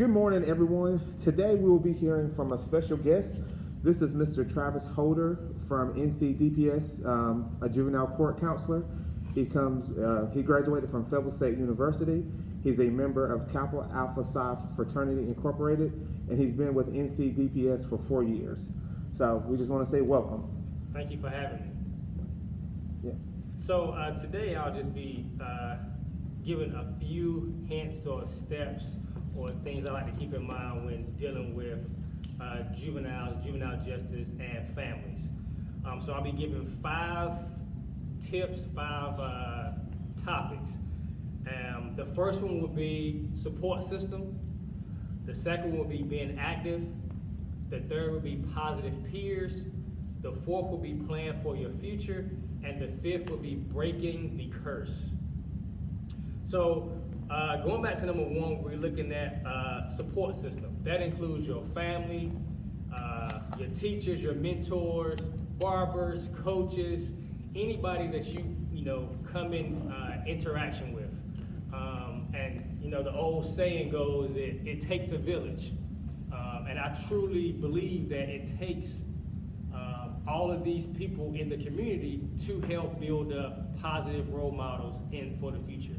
Good morning, everyone. Today we will be hearing from a special guest. This is Mr. Travis Holder from NCDPS, a juvenile court counselor. He graduated from Fayetteville State University. He's a member of Kappa Alpha Psi Fraternity Incorporated, and he's been with NCDPS for 4 years. So we just want to say welcome. Thank you for having me. Yeah. So today I'll just be giving a few hints or steps or things I like to keep in mind when dealing with juveniles, juvenile justice, and families. So I'll be giving 5 tips, 5 topics. The first one will be support system. The second will be being active. The third will be positive peers. The fourth will be plan for your future. And the fifth will be breaking the curse. So going back to number 1, we're looking at support system. That includes your family, your teachers, your mentors, barbers, coaches, anybody that you come in interaction with. And the old saying goes, it takes a village. And I truly believe that it takes all of these people in the community to help build up positive role models for the future.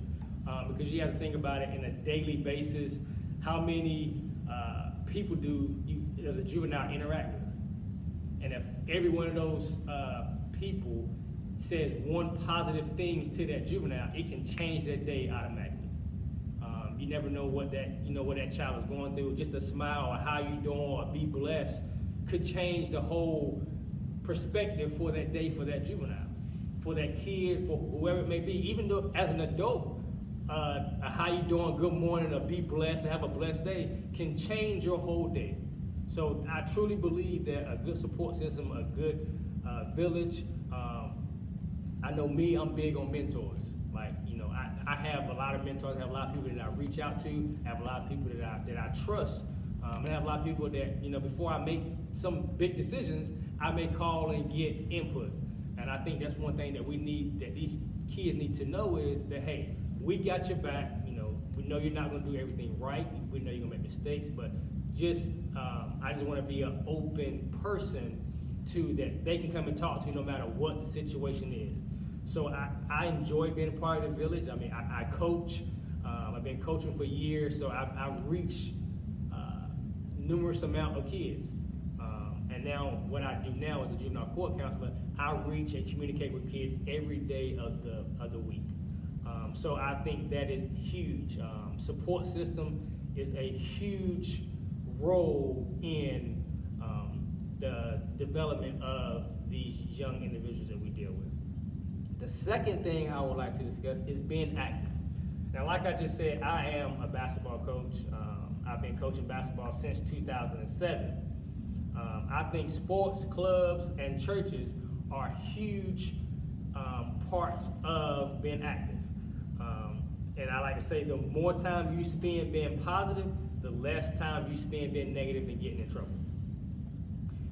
Because you have to think about it in a daily basis, how many people does a juvenile interact with? And if every one of those people says one positive thing to that juvenile, it can change that day automatically. You never know what that child is going through. Just a smile or how you doing or be blessed could change the whole perspective for that day for that juvenile, for that kid, for whoever it may be. Even though as an adult, how you doing, good morning, or be blessed, have a blessed day can change your whole day. So I truly believe that a good support system, a good village. I know me, I'm big on mentors. I have a lot of mentors. I have a lot of people that I reach out to. I have a lot of people that I trust. I have a lot of people that, before I make some big decisions, I may call and get input. And I think that's one thing that that these kids need to know is that, hey, we got your back. We know you're not going to do everything right. We know you're going to make mistakes, but I just want to be an open person to that they can come and talk to no matter what the situation is. So I enjoy being a part of the village. I coach. I've been coaching for years, so I've reached numerous amount of kids. And now what I do now as a juvenile court counselor, I reach and communicate with kids every day of the week. So I think that is huge. Support system is a huge role in the development of these young individuals that we deal with. The second thing I would like to discuss is being active. Now, like I just said, I am a basketball coach. I've been coaching basketball since 2007. I think sports, clubs, and churches are huge parts of being active. And I like to say the more time you spend being positive, the less time you spend being negative and getting in trouble.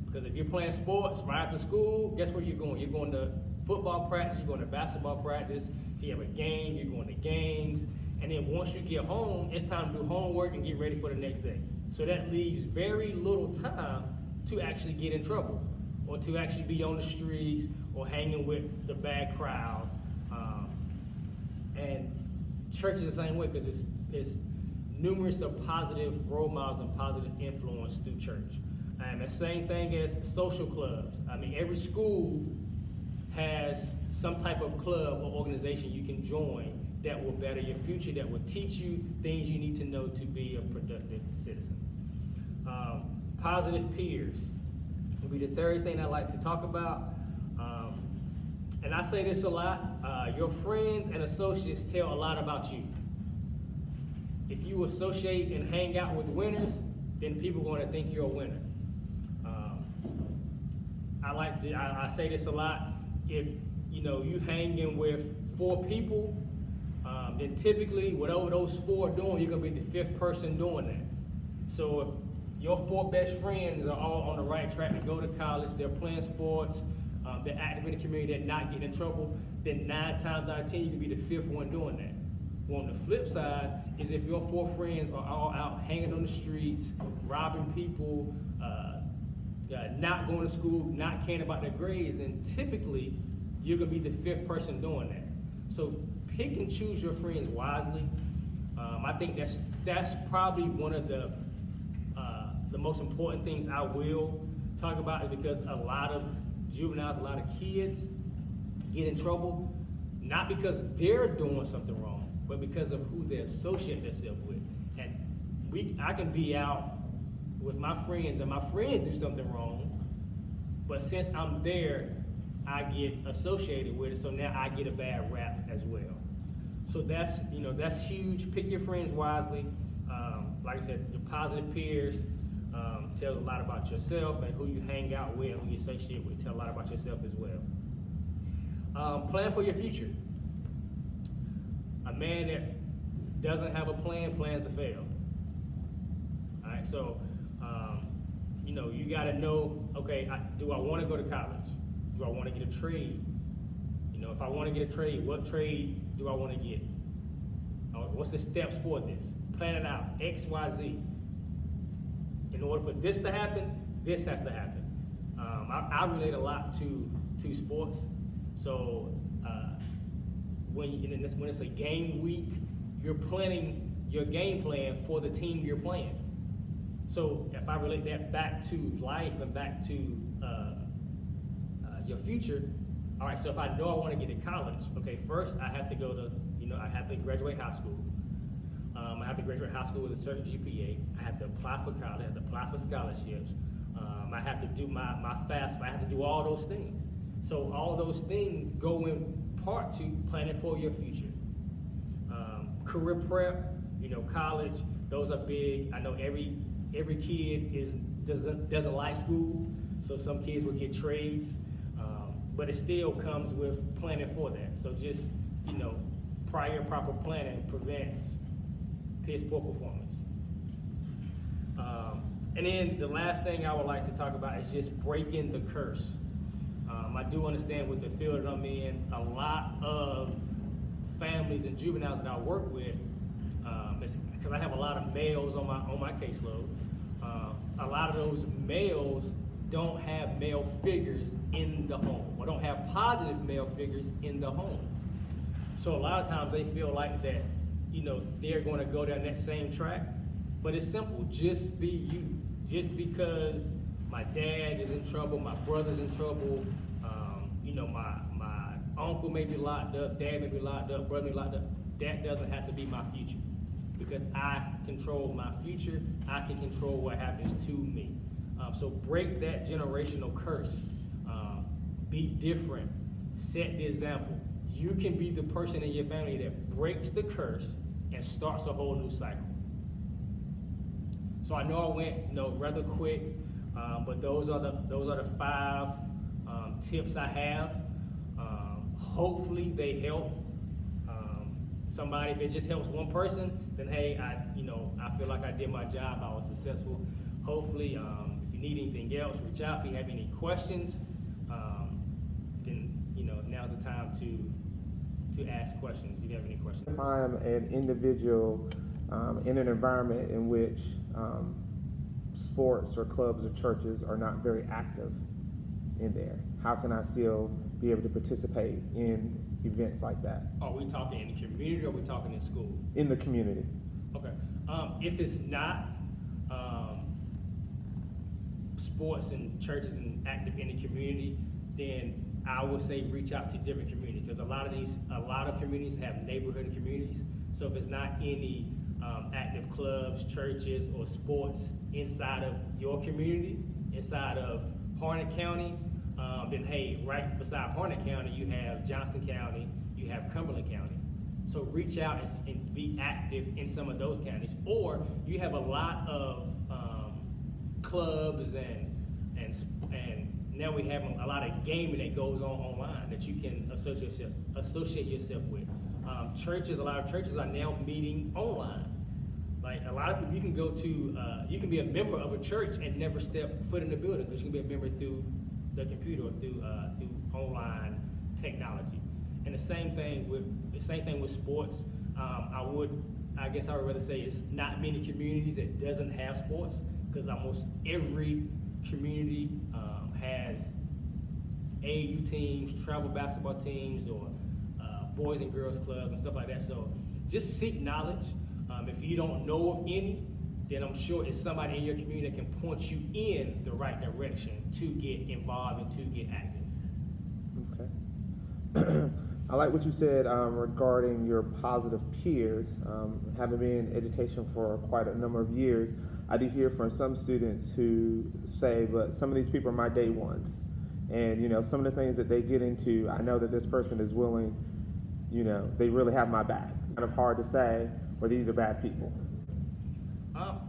Because if you're playing sports right after school, guess where you're going? You're going to football practice, you're going to basketball practice. If you have a game, you're going to games. And then once you get home, it's time to do homework and get ready for the next day. So that leaves very little time to actually get in trouble or to actually be on the streets or hanging with the bad crowd. And church is the same way because it's numerous of positive role models and positive influence through church. And the same thing as social clubs. Every school has some type of club or organization you can join that will better your future, that will teach you things you need to know to be a productive citizen. Positive peers will be the third thing I like to talk about. And I say this a lot, your friends and associates tell a lot about you. If you associate and hang out with winners, then people are going to think you're a winner. I say this a lot, if you hanging with 4 people, then typically whatever those 4 are doing, you're going to be the 5th person doing that. So if your 4 best friends are all on the right track to go to college, they're playing sports, they're active in the community, they're not getting in trouble, then 9 times out of 10, you can be the 5th one doing that. Well, on the flip side is if your 4 friends are all out hanging on the streets, robbing people, not going to school, not caring about their grades, then typically you're gonna be the fifth person doing that. So pick and choose your friends wisely. I think that's probably one of the most important things I will talk about, is because a lot of juveniles, a lot of kids get in trouble, not because they're doing something wrong, but because of who they associate themselves with. And I can be out with my friends and my friends do something wrong, but since I'm there, I get associated with it, so now I get a bad rap as well. So that's huge. Pick your friends wisely. Like I said, your positive peers tells a lot about yourself, and who you hang out with, who you associate with, tell a lot about yourself as well. Plan for your future. A man that doesn't have a plan plans to fail. All right, so you got to know, okay, do I want to go to college? Do I want to get a trade? If I want to get a trade, what trade do I want to get? What's the steps for this? Plan it out, X, Y, Z. In order for this to happen, this has to happen. I relate a lot to sports. So when it's a game week, you're planning your game plan for the team you're playing. So if I relate that back to life and back to your future, all right, so if I know I want to get to college, okay, first I have to go to, I have to graduate high school. I have to graduate high school with a certain GPA. I have to apply for college. I have to apply for scholarships. I have to do my FAFSA. I have to do all those things. So all those things go in part to planning for your future. Career prep, college, those are big. I know every kid doesn't like school, so some kids will get trades, but it still comes with planning for that. So just, prior proper planning prevents piss poor performance. And then the last thing I would like to talk about is just breaking the curse. I do understand with the field that I'm in, a lot of families and juveniles that I work with, because I have a lot of males on my caseload. A lot of those males don't have male figures in the home, or don't have positive male figures in the home. So a lot of times they feel like that, they're going to go down that same track. But it's simple, just be you. Just because my dad is in trouble, my brother's in trouble, my uncle may be locked up, dad may be locked up, brother may be locked up, that doesn't have to be my future. Because I control my future, I can control what happens to me. So break that generational curse. Be different, set the example. You can be the person in your family that breaks the curse and starts a whole new cycle. So I know I went, rather quick, but those are the 5 tips I have. Hopefully they help somebody. If it just helps one person, then hey, I feel like I did my job. I was successful. Hopefully, if you need anything else, reach out. If you have any questions, then now's the time to ask questions. If you have any questions. If I am an individual in an environment in which sports or clubs or churches are not very active in there, how can I still be able to participate in events like that? Are we talking in the community, or are we talking in school? In the community. Okay. If it's not sports and churches and active in the community, then I would say reach out to different communities, because a lot of communities have neighborhood communities. So if it's not any active clubs, churches, or sports inside of your community, inside of Harnett County, then hey, right beside Harnett County, you have Johnston County, you have Cumberland County. So reach out and be active in some of those counties. Or you have a lot of clubs and now we have a lot of gaming that goes on online that you can associate yourself with. A lot of churches are now meeting online. Like a lot of people, you can go to, you can be a member of a church and never step foot in the building, because you can be a member through the computer or through online technology. And the same thing with sports. I guess I would rather say it's not many communities that doesn't have sports, because almost every community has AAU teams, travel basketball teams, or boys and girls clubs and stuff like that. So just seek knowledge. If you don't know of any, then I'm sure it's somebody in your community that can point you in the right direction to get involved and to get active. Okay. I like what you said regarding your positive peers. Having been in education for quite a number of years, I do hear from some students who say, but some of these people are my day ones. And, you know, some of the things that they get into, I know that this person is willing, you know, they really have my back. Kind of hard to say, well, these are bad people.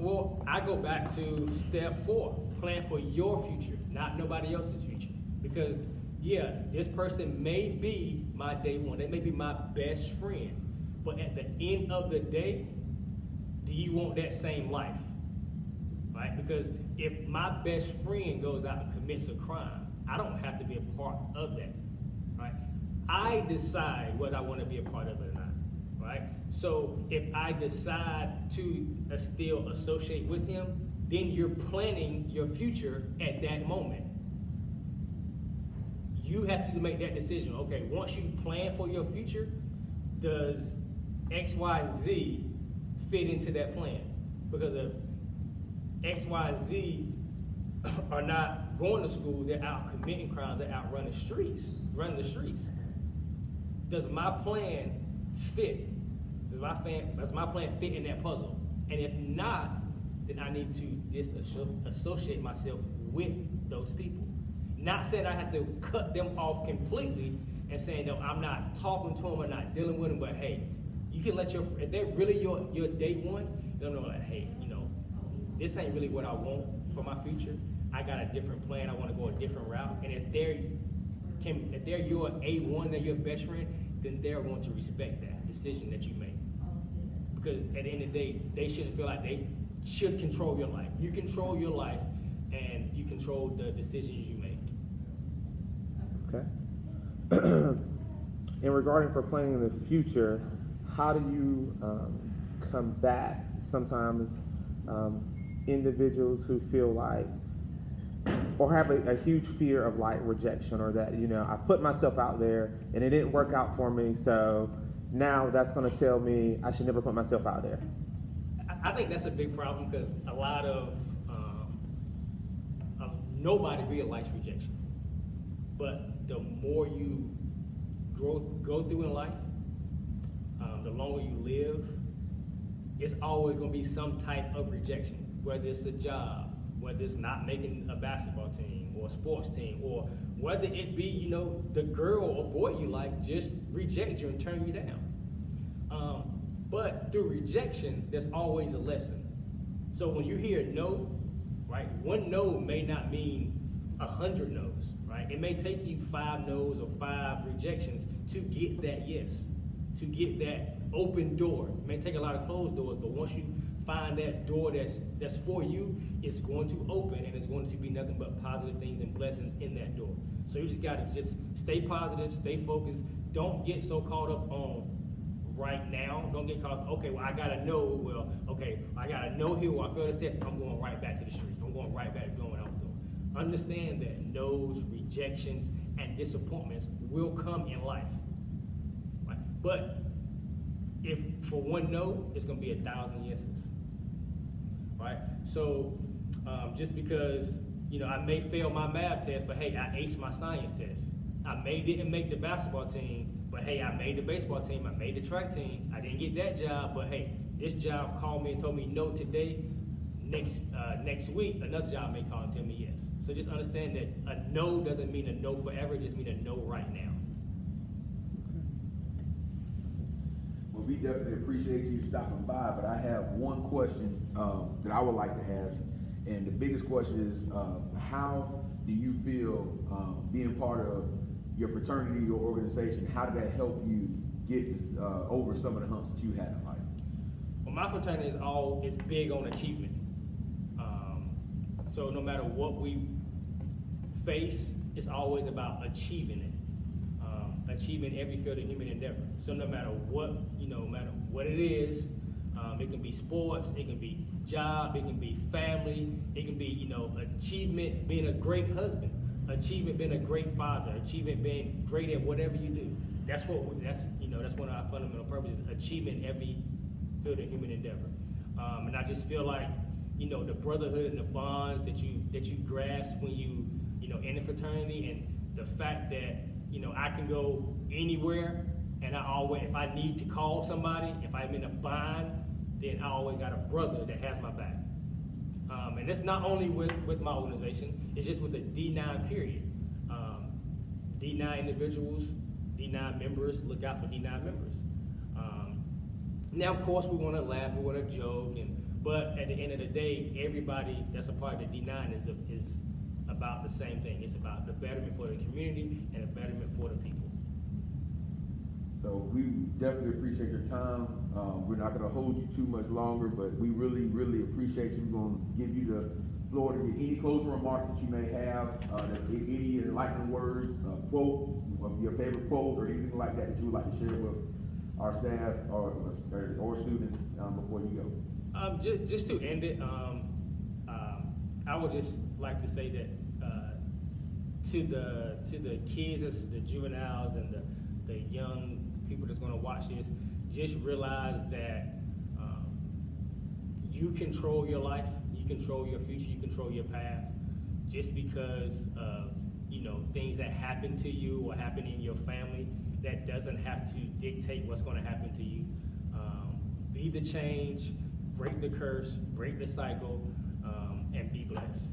Well, I go back to step 4, plan for your future, not nobody else's future. Because, yeah, this person may be my day one, they may be my best friend, but at the end of the day, do you want that same life? Right? Because if my best friend goes out and commits a crime, I don't have to be a part of that, right? I decide whether I want to be a part of it or not, right? So if I decide to still associate with him, then you're planning your future at that moment. You have to make that decision. Okay, once you plan for your future, does X, Y, and Z fit into that plan? Because if X, Y, and Z are not going to school, they're out committing crimes, they're out running the streets. Does my plan fit? Does my plan fit in that puzzle? And if not, then I need to disassociate myself with those people. Not saying I have to cut them off completely and saying, no, I'm not talking to them or not dealing with them, but hey, you can let if they're really your day one, they'll know like, hey, you know, this ain't really what I want for my future. I got a different plan. I want to go a different route. And if they're your A1, they're your best friend, then they're going to respect that decision that you make. Because at the end of the day, they shouldn't feel like they should control your life. You control your life, and you control the decisions you make. Okay. And regarding for planning in the future, how do you combat sometimes individuals who feel like, or have a huge fear of like rejection, or that, you know, I put myself out there and it didn't work out for me, so now that's going to tell me I should never put myself out there? I think that's a big problem, because a lot of nobody really likes rejection. But the more you go through in life, the longer you live, it's always going to be some type of rejection, whether it's a job, whether it's not making a basketball team or a sports team, or whether it be, you know, the girl or boy you like just reject you and turn you down. But through rejection, there's always a lesson. So when you hear no, right, one no may not mean 100 no's, right? It may take you 5 no's or 5 rejections to get that yes, to get that open door. It may take a lot of closed doors, but once you find that door that's for you, it's going to open, and it's going to be nothing but positive things and blessings in that door. So you just gotta just stay positive, stay focused. Don't get so caught up on right now. Don't get caught up, okay, well, I gotta know, I gotta know here where I failed this test, I'm going right back to the streets. I'm going right back to doing what I'm doing. Understand that no's, rejections, and disappointments will come in life, right? But if for one no, it's gonna be 1,000 yeses, right? So just because, you know, I may fail my math test, but hey, I aced my science test. I didn't make the basketball team, but hey, I made the baseball team, I made the track team. I didn't get that job, but hey, this job called me and told me no today. Next week, another job may call and tell me yes. So just understand that a no doesn't mean a no forever, it just means a no right now. Well, we definitely appreciate you stopping by, but I have one question that I would like to ask. And the biggest question is, how do you feel being part of your fraternity, your organization, how did that help you get over some of the humps that you had in life? Well, my fraternity is big on achievement. So no matter what we face, it's always about achieving it. Achieving every field of human endeavor. So no matter what, no matter what it is, It can be sports, it can be job, it can be family, it can be, you know, achievement, being a great husband, achievement, being a great father, achievement, being great at whatever you do. That's you know, that's one of our fundamental purposes, achievement in every field of human endeavor. And I just feel like, you know, the brotherhood and the bonds that you grasp when you know, in a fraternity, and the fact that, you know, I can go anywhere, and I always, if I need to call somebody, if I'm in a bind, then I always got a brother that has my back. And it's not only with my organization, it's just with the D9 period. D9 individuals, D9 members, look out for D9 members. Now, of course, we want to laugh, we want to joke, but at the end of the day, everybody that's a part of the D9 is about the same thing. It's about the betterment for the community and the betterment for the people. So we definitely appreciate your time. We're not gonna hold you too much longer, but we really, really appreciate you. We're gonna give you the floor to give any closing remarks that you may have, any enlightening words, quote, of your favorite quote, or anything like that that you would like to share with our staff or students before you go. Just to end it, I would just like to say that to the kids, the juveniles, and the young people that's going to watch this, just realize that you control your life, you control your future, you control your path. Just because of, you know, things that happen to you or happen in your family, that doesn't have to dictate what's going to happen to you. Be the change, break the curse, break the cycle, and be blessed.